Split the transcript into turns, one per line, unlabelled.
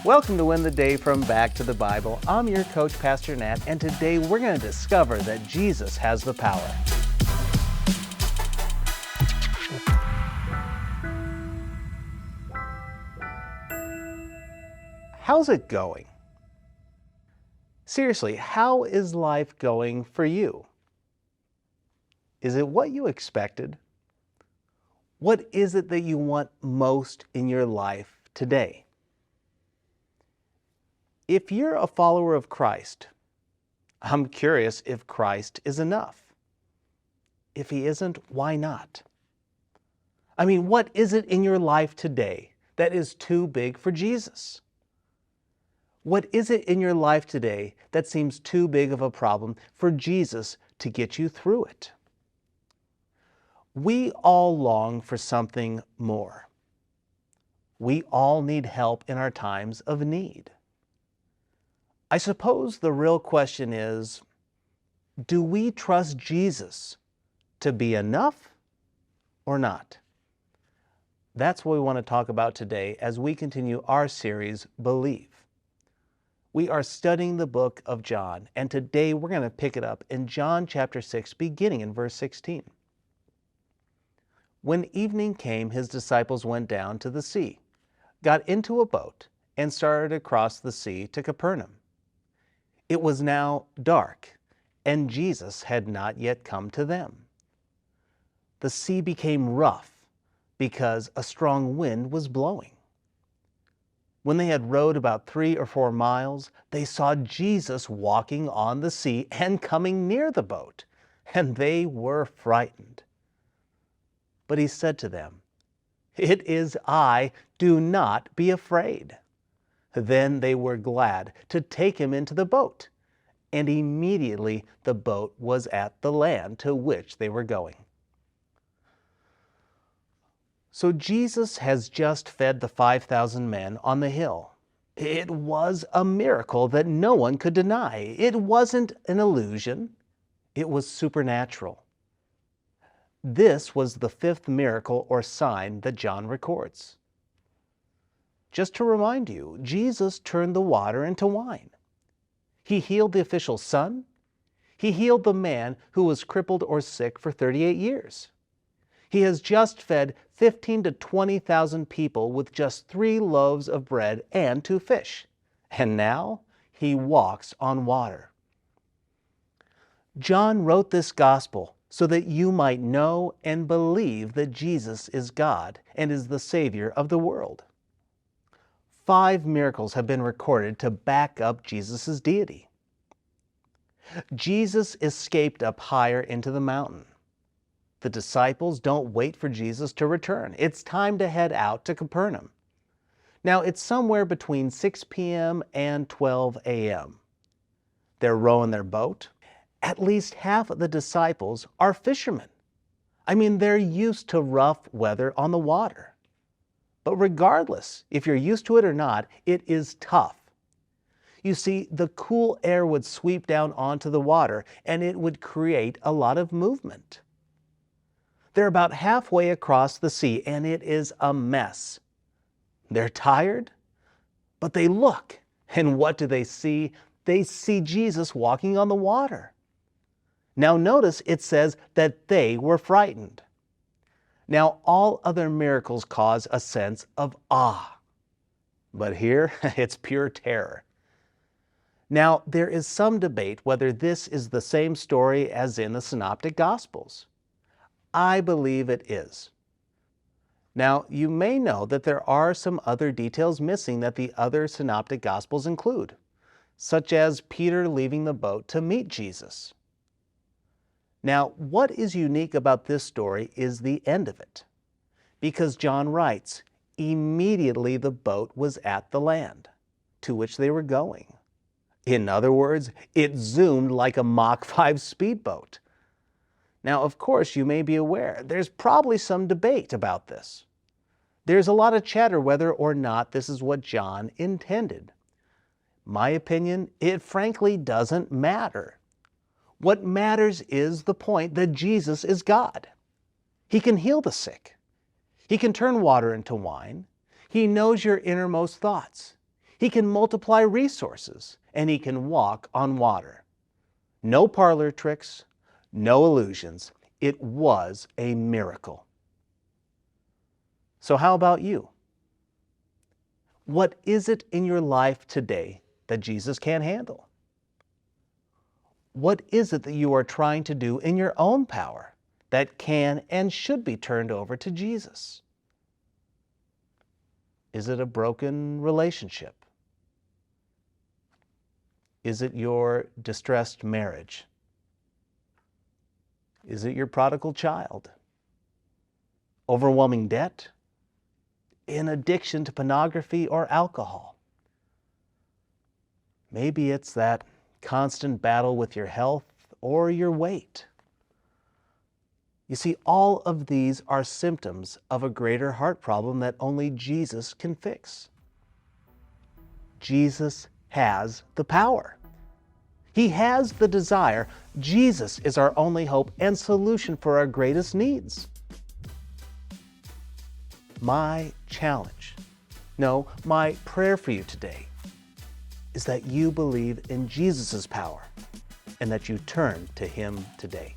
Welcome to Win the Day from Back to the Bible. I'm your coach, Pastor Nat, and today we're going to discover that Jesus has the power. How's it going? Seriously, how is life going for you? Is it what you expected? What is it that you want most in your life today? If you're a follower of Christ, I'm curious if Christ is enough. If He isn't, why not? I mean, what is it in your life today that is too big for Jesus? What is it in your life today that seems too big of a problem for Jesus to get you through it? We all long for something more. We all need help in our times of need. I suppose the real question is, do we trust Jesus to be enough or not? That's what we want to talk about today as we continue our series, Believe. We are studying the book of John, and today we're going to pick it up in John chapter 6, beginning in verse 16. When evening came, His disciples went down to the sea, got into a boat, and started across the sea to Capernaum. It was now dark, and Jesus had not yet come to them. The sea became rough because a strong wind was blowing. When they had rowed about 3 or 4 miles, they saw Jesus walking on the sea and coming near the boat, and they were frightened. But He said to them, "It is I, do not be afraid." Then they were glad to take Him into the boat, and immediately the boat was at the land to which they were going. So Jesus has just fed the 5,000 men on the hill. It was a miracle that no one could deny. It wasn't an illusion. It was supernatural. This was the 5th miracle or sign that John records. Just to remind you, Jesus turned the water into wine. He healed the official's son. He healed the man who was crippled or sick for 38 years. He has just fed 15,000 to 20,000 people with just 3 loaves of bread and 2 fish. And now He walks on water. John wrote this gospel so that you might know and believe that Jesus is God and is the Savior of the world. 5 miracles have been recorded to back up Jesus' deity. Jesus escaped up higher into the mountain. The disciples don't wait for Jesus to return. It's time to head out to Capernaum. Now, it's somewhere between 6 p.m. and 12 a.m. They're rowing their boat. At least half of the disciples are fishermen. I mean, they're used to rough weather on the water. But regardless, if you're used to it or not, it is tough. You see, the cool air would sweep down onto the water, and it would create a lot of movement. They're about halfway across the sea, and it is a mess. They're tired, but they look, and what do they see? They see Jesus walking on the water. Now notice it says that they were frightened. Now, all other miracles cause a sense of awe, but here it's pure terror. Now, there is some debate whether this is the same story as in the Synoptic Gospels. I believe it is. Now, you may know that there are some other details missing that the other Synoptic Gospels include, such as Peter leaving the boat to meet Jesus. Now, what is unique about this story is the end of it. Because John writes, immediately the boat was at the land to which they were going. In other words, it zoomed like a Mach 5 speedboat. Now, of course, you may be aware, there's probably some debate about this. There's a lot of chatter whether or not this is what John intended. My opinion, it frankly doesn't matter. What matters is the point that Jesus is God. He can heal the sick. He can turn water into wine. He knows your innermost thoughts. He can multiply resources, and He can walk on water. No parlor tricks, no illusions. It was a miracle. So how about you? What is it in your life today that Jesus can't handle? What is it that you are trying to do in your own power that can and should be turned over to Jesus? Is it a broken relationship? Is it your distressed marriage? Is it your prodigal child? Overwhelming debt? An addiction to pornography or alcohol? Maybe it's that constant battle with your health or your weight. You see, all of these are symptoms of a greater heart problem that only Jesus can fix. Jesus has the power. He has the desire. Jesus is our only hope and solution for our greatest needs. My challenge, no, my prayer for you today is that you believe in Jesus' power and that you turn to Him today.